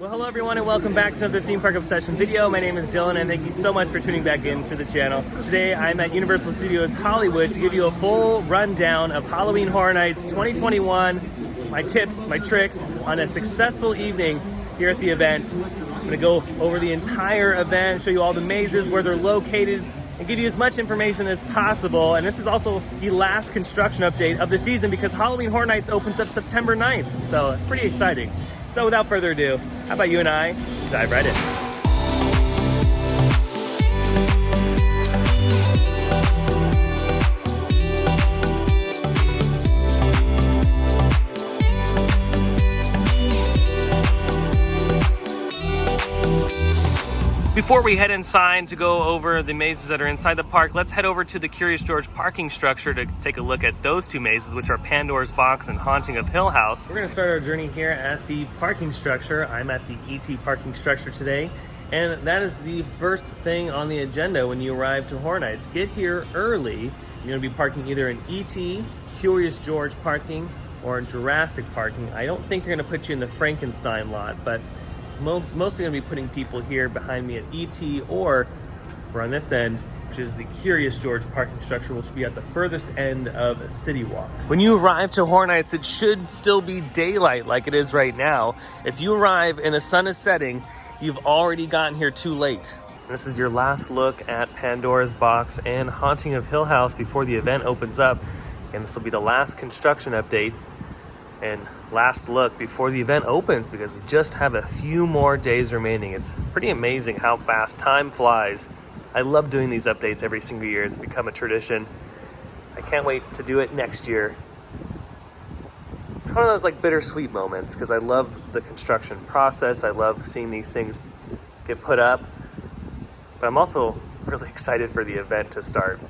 Well, hello everyone and welcome back to another Theme Park Obsession video. My name is Dylan and thank you so much for tuning back into the channel. Today I'm at Universal Studios Hollywood to give you a full rundown of Halloween Horror Nights 2021, my tips, my tricks on a successful evening here at the event. I'm going to go over the entire event, show you all the mazes, where they're located, and give you as much information as possible. And this is also the last construction update of the season because Halloween Horror Nights opens up September 9th, so it's pretty exciting. So without further ado, how about you and I dive right in? Before we head inside to go over the mazes that are inside the park, let's head over to the Curious George parking structure to take a look at those two mazes, which are Pandora's Box and Haunting of Hill House. We're going to start our journey here at the parking structure. I'm at the ET parking structure today, and that is the first thing on the agenda when you arrive to Horror Nights. Get here early. You're going to be parking either in ET, Curious George parking, or Jurassic parking. I don't think they're going to put you in the Frankenstein lot, but mostly going to be putting people here behind me at ET, or we're on this end, which is the Curious George parking structure, which will be at the furthest end of City Walk. When you arrive to Horror Nights, it should still be daylight like it is right now. If you arrive and the sun is setting, you've already gotten here too late. This is your last look at Pandora's Box and Haunting of Hill House before the event opens up. And this will be the last construction update and last look before the event opens, because we just have a few more days remaining. It's pretty amazing how fast time flies. I love doing these updates every single year. It's become a tradition. I can't wait to do it next year. It's one of those like bittersweet moments because I love the construction process. I love seeing these things get put up, but I'm also really excited for the event to start.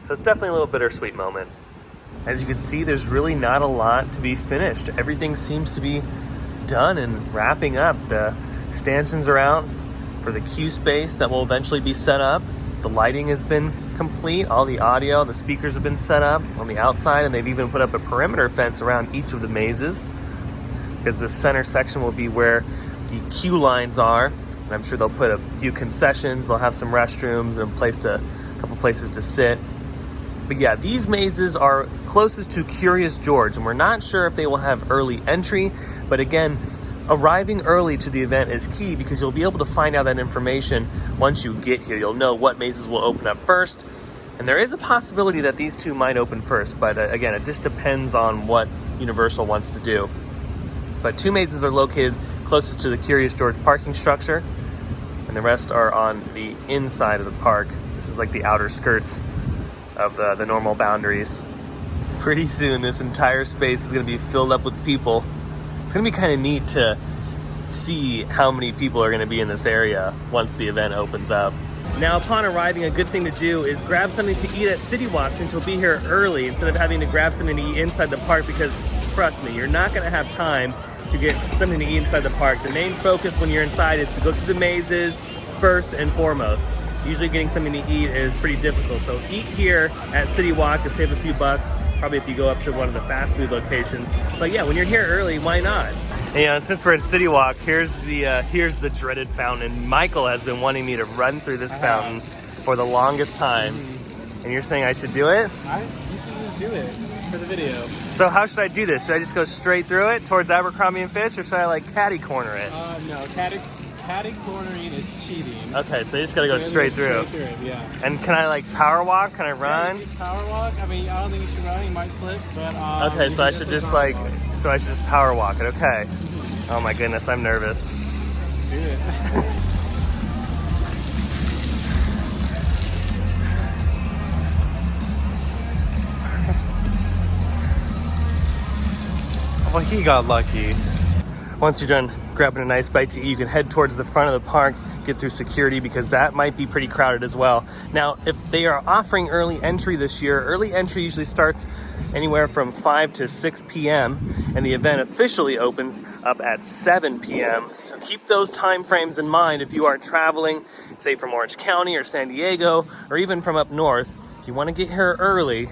So it's definitely a little bittersweet moment. As you can see, there's really not a lot to be finished. Everything seems to be done and wrapping up. The stanchions are out for the queue space that will eventually be set up. The lighting has been complete. All the audio, the speakers have been set up on the outside, and they've even put up a perimeter fence around each of the mazes, because the center section will be where the queue lines are. And I'm sure they'll put a few concessions. They'll have some restrooms and a couple places to sit. But yeah, these mazes are closest to Curious George, and we're not sure if they will have early entry. But again, arriving early to the event is key because you'll be able to find out that information once you get here. You'll know what mazes will open up first. And there is a possibility that these two might open first. But again, it just depends on what Universal wants to do. But two mazes are located closest to the Curious George parking structure, and the rest are on the inside of the park. This is like the outer skirts of the normal boundaries. Pretty soon this entire space is going to be filled up with people. It's going to be kind of neat to see how many people are going to be in this area once the event opens up. Now upon arriving, a good thing to do is grab something to eat at City Walk, since you'll be here early, instead of having to grab something to eat inside the park, because trust me, you're not going to have time to get something to eat inside the park. The main focus when you're inside is to go through the mazes first and foremost. Usually getting something to eat is pretty difficult, so eat here at City Walk to save a few bucks, probably if you go up to one of the fast food locations. But yeah, when you're here early, why not? And since we're at City Walk, here's the dreaded fountain. Michael has been wanting me to run through this fountain for the longest time. And you're saying I should do it? You should just do it for the video. So how should I do this? Should I just go straight through it towards Abercrombie and Fitch, or should I like catty corner it? No, catty cornering is cheating. Okay, so you just gotta go straight through. Yeah. And can I like power walk? Can I run? Yeah, you can power walk. I mean, I don't think you should run. You might slip, but okay, so I should just power walk it. Okay. Oh my goodness, I'm nervous. Do it. Well, he got lucky. Once you're done grabbing a nice bite to eat, you can head towards the front of the park, get through security, because that might be pretty crowded as well. Now, if they are offering early entry this year, early entry usually starts anywhere from 5 to 6 p.m. and the event officially opens up at 7 p.m. So keep those time frames in mind if you are traveling, say from Orange County or San Diego, or even from up north. If you want to get here early,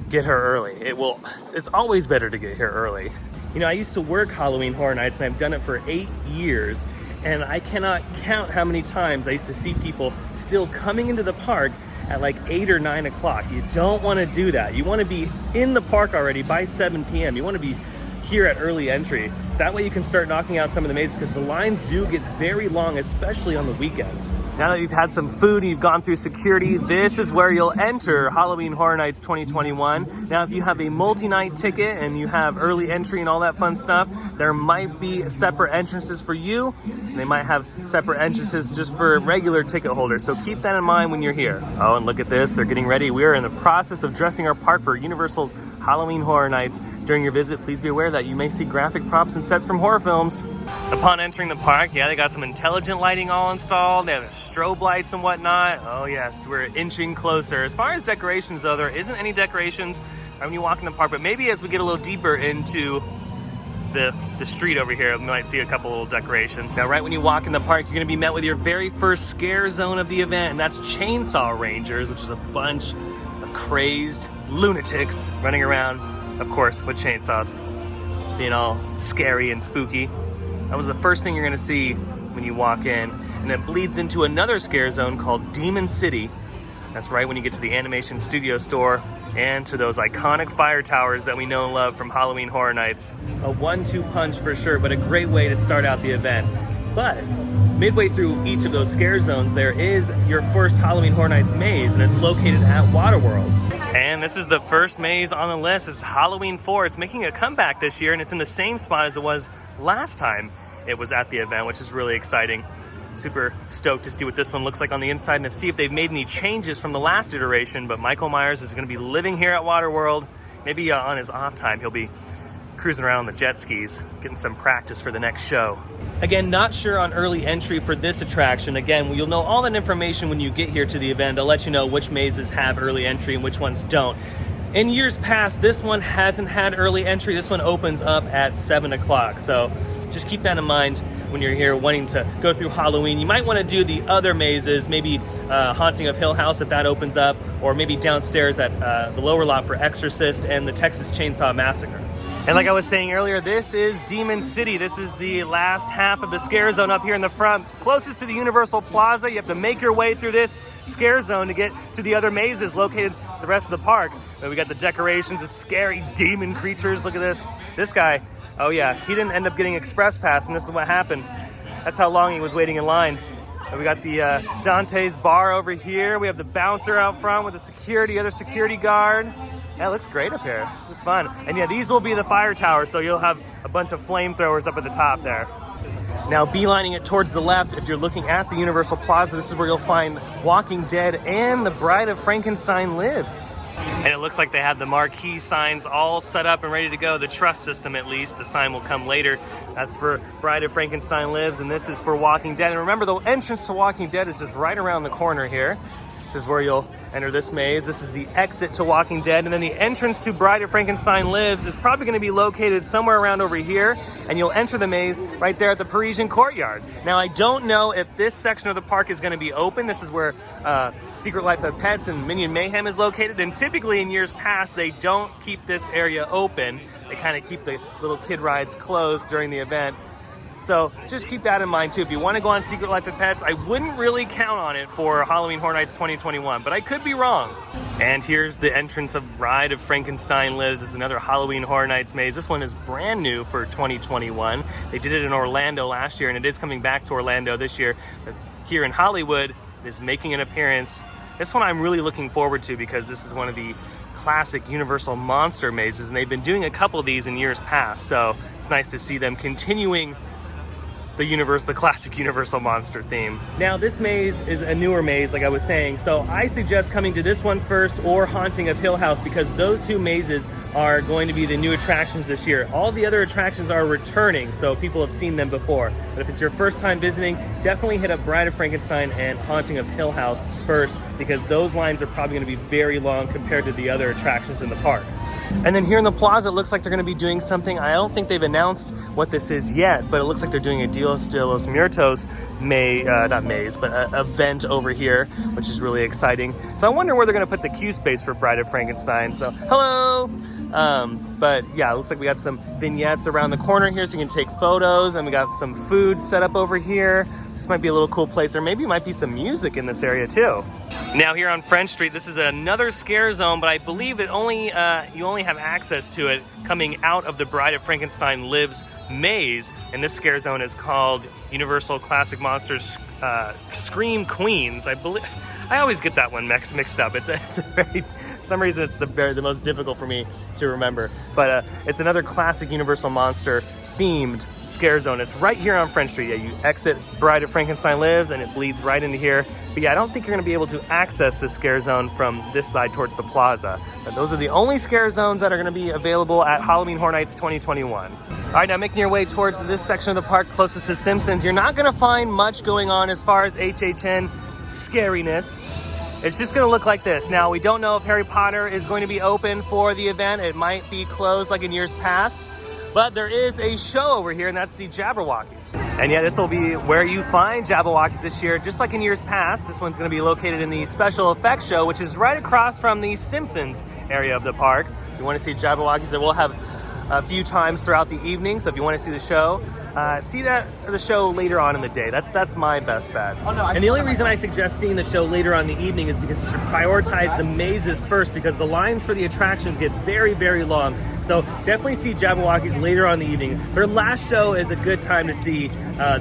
get here early. It's always better to get here early. You know, I used to work Halloween Horror Nights, and I've done it for 8 years, and I cannot count how many times I used to see people still coming into the park at like 8 or 9 o'clock. You don't want to do that. You want to be in the park already by 7 p.m. You want to be here at early entry. That way you can start knocking out some of the mazes, because the lines do get very long, especially on the weekends. Now that you've had some food and you've gone through security, this is where you'll enter Halloween Horror Nights 2021. Now, if you have a multi-night ticket and you have early entry and all that fun stuff, there might be separate entrances for you. They might have separate entrances just for regular ticket holders. So keep that in mind when you're here. Oh, and look at this. They're getting ready. We are in the process of dressing our park for Universal's Halloween Horror Nights. During your visit, please be aware that you may see graphic props and sets from horror films. Upon entering the park, yeah, they got some intelligent lighting all installed. They have strobe lights and whatnot. Oh yes, we're inching closer. As far as decorations though, there isn't any decorations when you walk in the park, but maybe as we get a little deeper into the street over here, we might see a couple little decorations. Now, right when you walk in the park, you're gonna be met with your very first scare zone of the event, and that's Chainsaw Rangers, which is a bunch of crazed lunatics running around, of course, with chainsaws, being all scary and spooky. That was the first thing you're gonna see when you walk in, and it bleeds into another scare zone called Demon City. That's right when you get to the animation studio store and to those iconic fire towers that we know and love from Halloween Horror Nights. A 1-2 punch for sure, but a great way to start out the event. But midway through each of those scare zones, there is your first Halloween Horror Nights maze, and it's located at Waterworld. And this is the first maze on the list. It's Halloween 4. It's making a comeback this year, and it's in the same spot as it was last time it was at the event, which is really exciting. Super stoked to see what this one looks like on the inside and to see if they've made any changes from the last iteration. But Michael Myers is going to be living here at Waterworld. Maybe on his off time, he'll be cruising around on the jet skis, getting some practice for the next show. Again, not sure on early entry for this attraction. Again, you'll know all that information when you get here to the event. They'll let you know which mazes have early entry and which ones don't. In years past, this one hasn't had early entry. This one opens up at 7 o'clock. So just keep that in mind when you're here wanting to go through Halloween. You might want to do the other mazes, maybe Haunting of Hill House if that opens up, or maybe downstairs at the lower lot for Exorcist and the Texas Chainsaw Massacre. And like I was saying earlier, this is Demon City. This is the last half of the scare zone up here in the front, closest to the Universal Plaza. You have to make your way through this scare zone to get to the other mazes located the rest of the park. But we got the decorations, the scary demon creatures. Look at this. This guy, oh yeah, he didn't end up getting express pass, and this is what happened. That's how long he was waiting in line. And we got the Dante's bar over here. We have the bouncer out front with the other security guard. Yeah, it looks great up here. This is fun. And yeah, these will be the fire towers, so you'll have a bunch of flamethrowers up at the top there. Now, beelining it towards the left, if you're looking at the Universal Plaza, this is where you'll find Walking Dead and the Bride of Frankenstein Lives. And it looks like they have the marquee signs all set up and ready to go. The truss system, at least. The sign will come later. That's for Bride of Frankenstein Lives, and this is for Walking Dead. And remember, the entrance to Walking Dead is just right around the corner here. This is where you'll enter this maze. This is the exit to Walking Dead. And then the entrance to Bride of Frankenstein Lives is probably going to be located somewhere around over here. And you'll enter the maze right there at the Parisian Courtyard. Now, I don't know if this section of the park is going to be open. This is where Secret Life of Pets and Minion Mayhem is located. And typically in years past, they don't keep this area open. They kind of keep the little kid rides closed during the event. So just keep that in mind too. If you want to go on Secret Life of Pets, I wouldn't really count on it for Halloween Horror Nights 2021, but I could be wrong. And here's the entrance of Bride of Frankenstein Lives. This is another Halloween Horror Nights maze. This one is brand new for 2021. They did it in Orlando last year, and it is coming back to Orlando this year. But here in Hollywood, it is making an appearance. This one I'm really looking forward to because this is one of the classic Universal monster mazes, and they've been doing a couple of these in years past. So it's nice to see them continuing the classic Universal monster theme. Now, this maze is a newer maze, like I was saying, so I suggest coming to this one first or Haunting of Hill House, because those two mazes are going to be the new attractions this year. All the other attractions are returning, so people have seen them before. But if it's your first time visiting, definitely hit up Bride of Frankenstein and Haunting of Hill House first, because those lines are probably going to be very long compared to the other attractions in the park. And then here in the plaza, it looks like they're going to be doing something. I don't think they've announced what this is yet, but it looks like they're doing a Dios de los Muertos event over here, which is really exciting. So I wonder where they're going to put the queue space for Bride of Frankenstein. So hello, But yeah, it looks like we got some vignettes around the corner here so you can take photos, and we got some food set up over here. This might be a little cool place, or maybe it might be some music in this area too. Now here on French Street, this is another scare zone, but I believe it only you only have access to it coming out of the Bride of Frankenstein Lives maze, and this scare zone is called Universal Classic Monsters Scream Queens. I always get that one mixed up. It's a very, for some reason it's the most difficult for me to remember, but it's another classic Universal Monster themed scare zone. It's right here on French Street. Yeah, you exit Bride of Frankenstein Lives and it bleeds right into here. But yeah, I don't think you're gonna be able to access this scare zone from this side towards the Plaza. But those are the only scare zones that are gonna be available at Halloween Horror Nights 2021. All right, now making your way towards this section of the park closest to Simpsons, you're not gonna find much going on as far as HHN scariness. It's just gonna look like this. Now, we don't know if Harry Potter is going to be open for the event. It might be closed like in years past. But there is a show over here, and that's the Jabberwockeez. And yeah, this will be where you find Jabberwockeez this year. Just like in years past, this one's gonna be located in the special effects show, which is right across from the Simpsons area of the park. If you wanna see Jabberwockeez, they will have a few times throughout the evening. So if you wanna see the show, see the show later on in the day. That's my best bet. And the only reason I suggest seeing the show later on in the evening is because you should prioritize the mazes first, because the lines for the attractions get very, very long. So definitely see Jabberwockeez later on in the evening. Their last show is a good time to see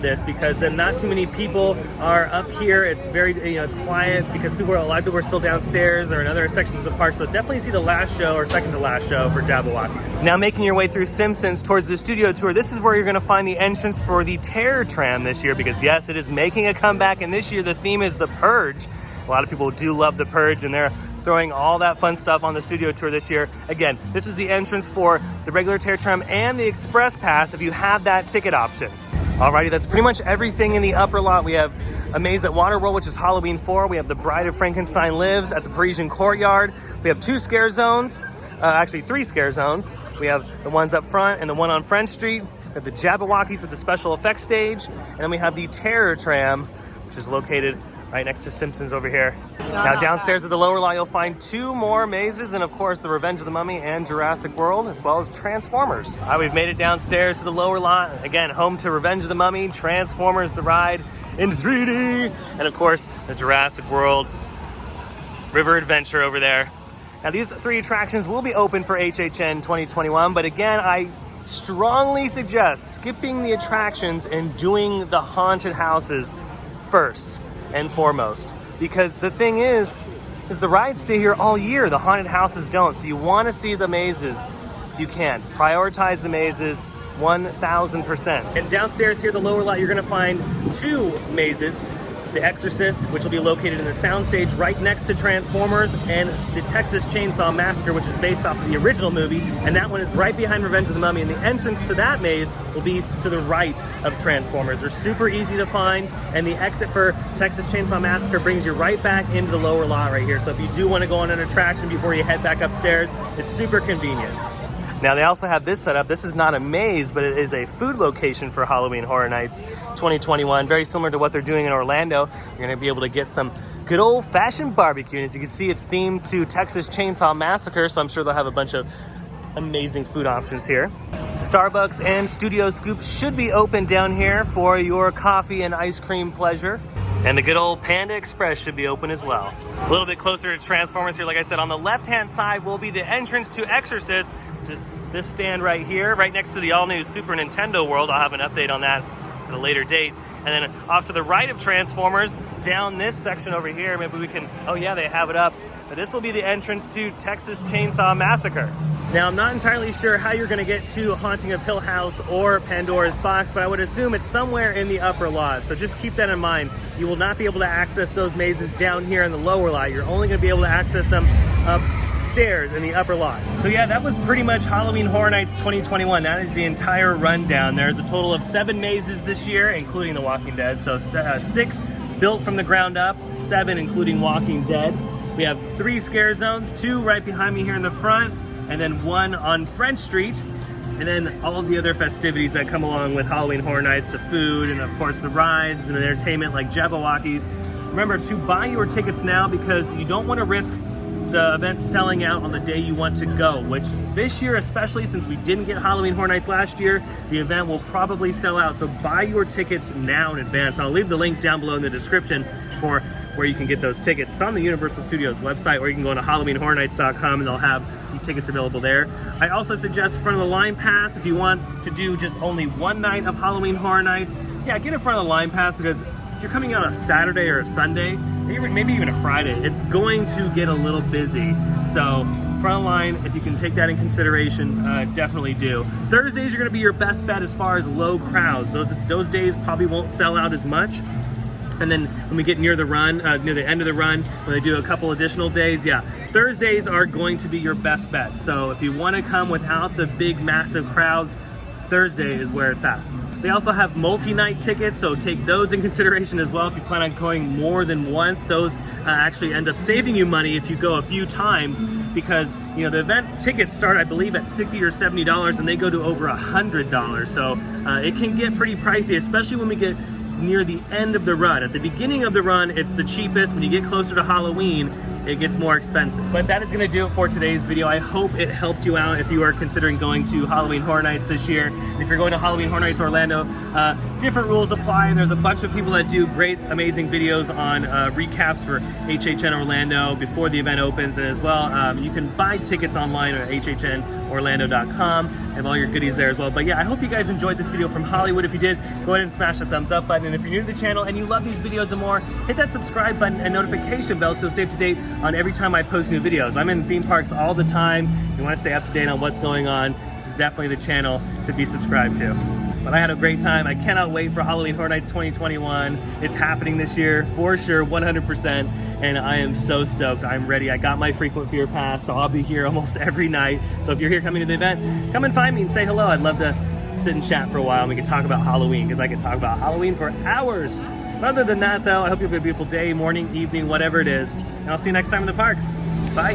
this, because then not too many people are up here. It's very, it's quiet because a lot of people are still downstairs or in other sections of the park. So definitely see the last show or second to last show for Jabberwockeez. Now making your way through Simpsons towards the studio tour, this is where you're gonna find the entrance for the Terror Tram this year, because yes, it is making a comeback, and this year the theme is The Purge. A lot of people do love The Purge, and they're throwing all that fun stuff on the studio tour this year. Again, this is the entrance for the regular Terror Tram and the Express Pass if you have that ticket option. Alrighty, that's pretty much everything in the upper lot. We have a maze at Waterworld, which is Halloween 4. We have the Bride of Frankenstein Lives at the Parisian Courtyard. We have 2 scare zones, actually 3 scare zones. We have the ones up front and the one on French Street. We have the Jabberwockeez at the special effects stage. And then we have the Terror Tram, which is located right next to Simpsons over here. Now downstairs at the lower lot, you'll find 2 more mazes, and of course the Revenge of the Mummy and Jurassic World, as well as Transformers. All right, we've made it downstairs to the lower lot. Again, home to Revenge of the Mummy, Transformers the ride in 3D, and of course the Jurassic World River Adventure over there. Now these 3 attractions will be open for HHN 2021, but again, I strongly suggest skipping the attractions and doing the haunted houses first and foremost, because the thing is the rides stay here all year. The haunted houses don't. So you want to see the mazes if you can. Prioritize the mazes 1000%. And downstairs here, the lower lot, you're going to find 2 mazes. The Exorcist, which will be located in the soundstage right next to Transformers, and the Texas Chainsaw Massacre, which is based off of the original movie, and that one is right behind Revenge of the Mummy, and the entrance to that maze will be to the right of Transformers. They're super easy to find, and the exit for Texas Chainsaw Massacre brings you right back into the lower lot right here. So if you do want to go on an attraction before you head back upstairs, it's super convenient. Now they also have this set up. This is not a maze, but it is a food location for Halloween Horror Nights 2021. Very similar to what they're doing in Orlando. You're gonna be able to get some good old-fashioned barbecue. And as you can see, it's themed to Texas Chainsaw Massacre, so I'm sure they'll have a bunch of amazing food options here. Starbucks and Studio Scoop should be open down here for your coffee and ice cream pleasure. And the good old Panda Express should be open as well. A little bit closer to Transformers here, like I said, on the left-hand side will be the entrance to Exorcist, which is this stand right here, right next to the all-new Super Nintendo World. I'll have an update on that at a later date. And then off to the right of Transformers, down this section over here, maybe we can, oh yeah, they have it up. But this will be the entrance to Texas Chainsaw Massacre. Now, I'm not entirely sure how you're gonna get to Haunting of Hill House or Pandora's Box, but I would assume it's somewhere in the upper lot. So just keep that in mind. You will not be able to access those mazes down here in the lower lot. You're only gonna be able to access them upstairs in the upper lot. So yeah, that was pretty much Halloween Horror Nights 2021. That is the entire rundown. There's a total of 7 mazes this year, including The Walking Dead. So 6 built from the ground up, 7 including Walking Dead. We have 3 scare zones, 2 right behind me here in the front, and then 1 on French Street, and then all of the other festivities that come along with Halloween Horror Nights, the food, and of course the rides and the entertainment like Jabberwockeez. Remember to buy your tickets now, because you don't want to risk the event selling out on the day you want to go, which this year, especially since we didn't get Halloween Horror Nights last year, the event will probably sell out. So buy your tickets now in advance. I'll leave the link down below in the description for where you can get those tickets. It's on the Universal Studios website, or you can go to HalloweenHorrorNights.com and they'll have the tickets available there. I also suggest front of the line pass if you want to do just only one night of Halloween Horror Nights. Yeah, get a front of the line pass, because if you're coming out a Saturday or a Sunday, maybe even a Friday, it's going to get a little busy. So front of the line, if you can take that in consideration, definitely do. Thursdays are going to be your best bet as far as low crowds. Those days probably won't sell out as much. And then when we get near the run, near the end of the run, when they do a couple additional days, yeah, Thursdays are going to be your best bet. So if you want to come without the big massive crowds, Thursday is where it's at. They also have multi-night tickets, so take those in consideration as well. If you plan on going more than once, those actually end up saving you money if you go a few times, because the event tickets start, I believe, at $60 or $70, and they go to over $100. So it can get pretty pricey, especially when we get near the end of the run. At the beginning of the run, it's the cheapest. When you get closer to Halloween, it gets more expensive. But that is going to do it for today's video. I hope it helped you out if you are considering going to Halloween Horror Nights this year. If you're going to Halloween Horror Nights Orlando, different rules apply, and there's a bunch of people that do great, amazing videos on recaps for HHN Orlando before the event opens. And as well, you can buy tickets online at HHNOrlando.com. and all your goodies there as well. But yeah, I hope you guys enjoyed this video from Hollywood. If you did, go ahead and smash the thumbs up button. And if you're new to the channel and you love these videos and more, hit that subscribe button and notification bell so stay up to date on every time I post new videos. I'm in theme parks all the time. If you want to stay up to date on what's going on, this is definitely the channel to be subscribed to. But I had a great time. I cannot wait for Halloween Horror Nights 2021. It's happening this year, for sure, 100%. And I am so stoked. I'm ready. I got my frequent fear pass, so I'll be here almost every night. So if you're here coming to the event, come and find me and say hello. I'd love to sit and chat for a while, and we can talk about Halloween, because I can talk about Halloween for hours. Other than that, though, I hope you have a beautiful day, morning, evening, whatever it is. And I'll see you next time in the parks. Bye.